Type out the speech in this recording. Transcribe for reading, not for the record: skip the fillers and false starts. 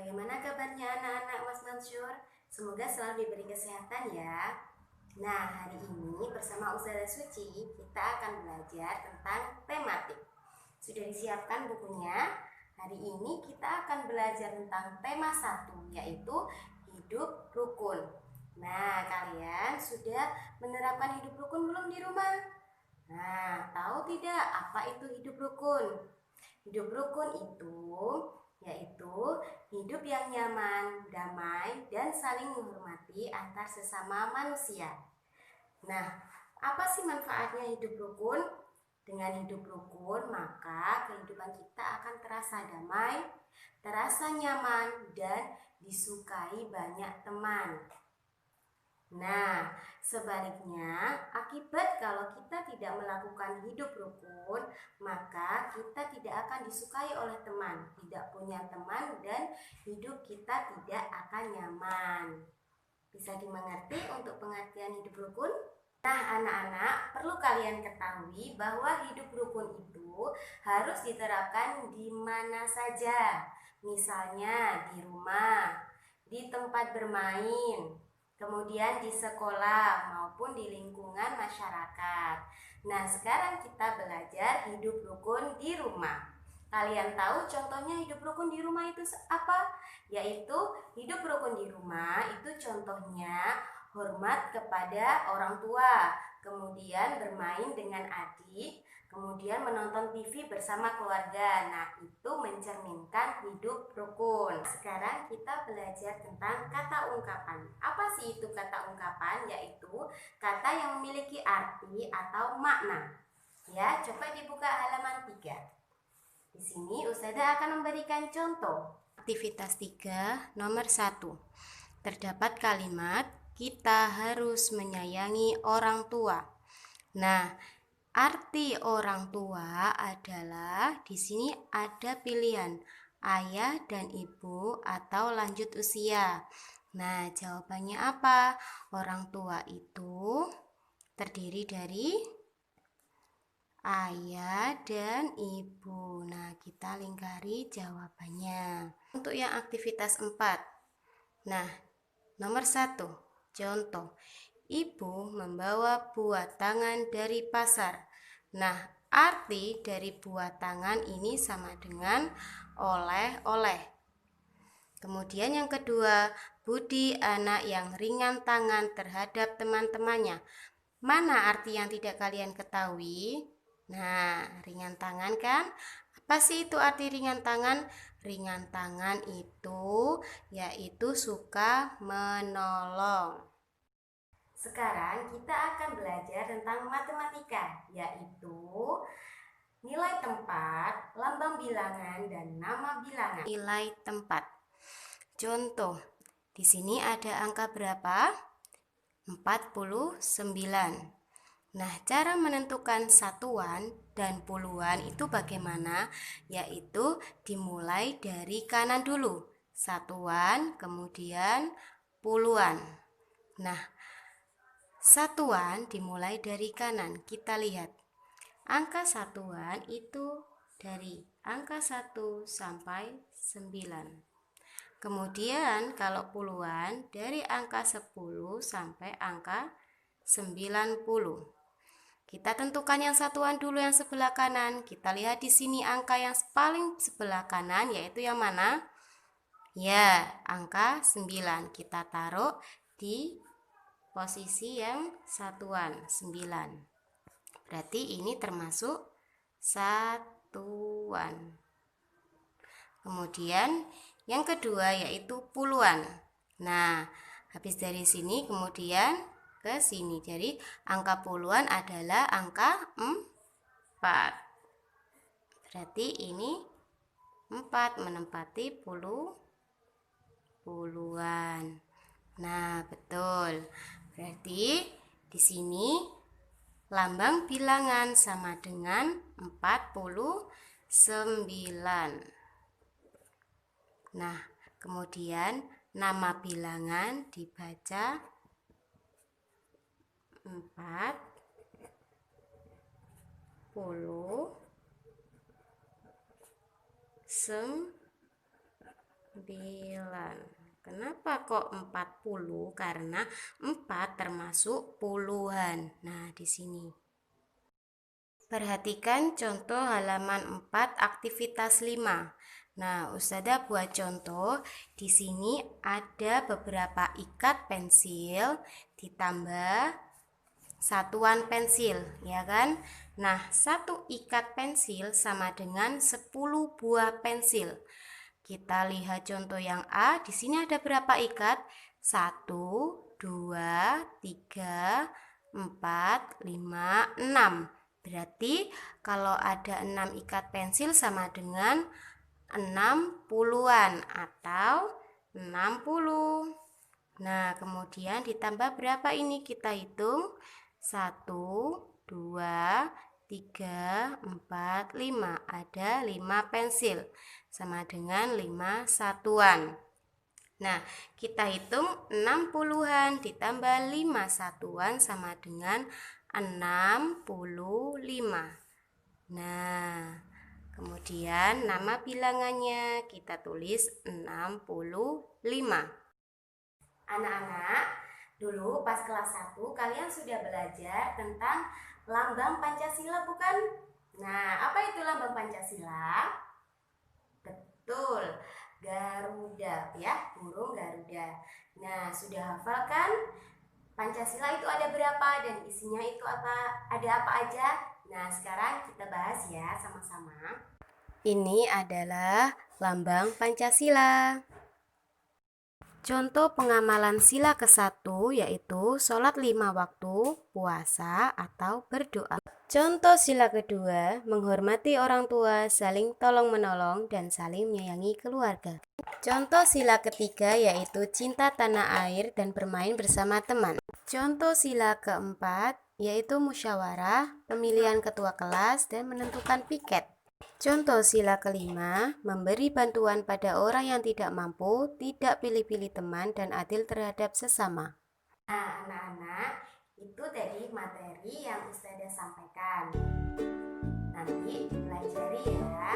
Bagaimana kabarnya anak-anak Mas Mansur? Semoga selalu diberi kesehatan ya. Nah, hari ini bersama Ustazah Suci kita akan belajar tentang tematik. Sudah disiapkan bukunya? Hari ini kita akan belajar tentang tema 1, yaitu hidup rukun. Nah, kalian sudah menerapkan hidup rukun belum di rumah? Nah, tahu tidak apa itu hidup rukun? Hidup rukun itu yaitu hidup yang nyaman, damai, dan saling menghormati antar sesama manusia. Nah, apa sih manfaatnya hidup rukun? Dengan hidup rukun, maka kehidupan kita akan terasa damai, terasa nyaman, dan disukai banyak teman. Nah, sebaliknya, akibat kalau kita tidak melakukan hidup rukun, maka kita tidak akan disukai oleh teman, tidak punya teman, dan hidup kita tidak akan nyaman. Bisa dimengerti untuk pengertian hidup rukun? Nah, anak-anak, perlu kalian ketahui bahwa hidup rukun itu harus diterapkan di mana saja. Misalnya di rumah, di tempat bermain, kemudian di sekolah maupun di lingkungan masyarakat. Nah, sekarang kita belajar hidup rukun di rumah. Kalian tahu contohnya hidup rukun di rumah itu apa? Yaitu hidup rukun di rumah itu contohnya hormat kepada orang tua, kemudian bermain dengan adik, kemudian menonton TV bersama keluarga. Nah, itu mencerminkan hidup rukun. Sekarang kita belajar tentang kata ungkapan. Apa sih itu kata ungkapan? Yaitu kata yang memiliki arti atau makna. Ya, coba dibuka halaman 3. Di sini Ustazah akan memberikan contoh. Aktivitas 3 nomor 1. Terdapat kalimat kita harus menyayangi orang tua. Nah, arti orang tua adalah di sini ada pilihan ayah dan ibu atau lanjut usia. Nah, jawabannya apa? Orang tua itu terdiri dari ayah dan ibu. Nah, kita lingkari jawabannya. Untuk yang aktivitas 4. Nah, nomor 1. Contoh. Ibu membawa buah tangan dari pasar. Nah, arti dari buah tangan ini sama dengan oleh-oleh. Kemudian yang kedua, Budi anak yang ringan tangan terhadap teman-temannya. Mana arti yang tidak kalian ketahui? Nah, ringan tangan kan? Apa sih itu arti ringan tangan? Ringan tangan itu yaitu suka menolong. Sekarang kita akan belajar tentang matematika, yaitu nilai tempat, lambang bilangan, dan nama bilangan. Nilai tempat. Contoh, di sini ada angka berapa? 49. Nah, cara menentukan satuan dan puluhan itu bagaimana? Yaitu dimulai dari kanan dulu. Satuan, kemudian puluhan. Nah, satuan dimulai dari kanan. Kita lihat. Angka satuan itu dari angka 1 sampai 9. Kemudian kalau puluhan dari angka 10 sampai angka 90. Kita tentukan yang satuan dulu yang sebelah kanan. Kita lihat di sini angka yang paling sebelah kanan yaitu yang mana? Ya, angka 9. Kita taruh di posisi yang satuan 9. Berarti ini termasuk satuan. Kemudian yang kedua yaitu puluhan. Nah, habis dari sini kemudian ke sini. Jadi angka puluhan adalah angka 4. Berarti ini 4 menempati puluhan. Nah, betul. Berarti di sini lambang bilangan sama dengan 49. Nah, kemudian nama bilangan dibaca 49. Kenapa kok 40? Karena 4 termasuk puluhan. Nah, di sini. Perhatikan contoh halaman 4 aktivitas 5. Nah, Ustazah buat contoh. Di sini ada beberapa ikat pensil ditambah satuan pensil, ya kan? Nah, satu ikat pensil sama dengan 10 buah pensil. Kita lihat contoh yang A. Di sini ada berapa ikat? 1, 2, 3, 4, 5, 6. Berarti kalau ada 6 ikat pensil sama dengan 60-an atau 60. Nah, kemudian ditambah berapa ini? Kita hitung. 1, 2, 3, 4, 5. Ada 5 pensil sama dengan 5 satuan. Nah, kita hitung 60-an ditambah 5 satuan sama dengan 65. Nah, kemudian nama bilangannya kita tulis 65. Anak-anak, dulu pas kelas 1 kalian sudah belajar tentang lambang Pancasila bukan? Nah, apa itu lambang Pancasila? Betul, Garuda ya, burung Garuda. Nah, sudah hafal kan? Pancasila itu ada berapa dan isinya itu apa? Ada apa aja? Nah, sekarang kita bahas ya sama-sama. Ini adalah lambang Pancasila. Contoh pengamalan sila ke-1 yaitu sholat 5 waktu, puasa, atau berdoa. Contoh sila kedua, menghormati orang tua, saling tolong-menolong, dan saling menyayangi keluarga. Contoh sila ketiga yaitu cinta tanah air dan bermain bersama teman. Contoh sila keempat yaitu musyawarah, pemilihan ketua kelas, dan menentukan piket. Contoh sila kelima, memberi bantuan pada orang yang tidak mampu, tidak pilih-pilih teman, dan adil terhadap sesama. Nah, anak-anak, itu tadi materi yang Ustazah sampaikan. Nanti pelajari ya.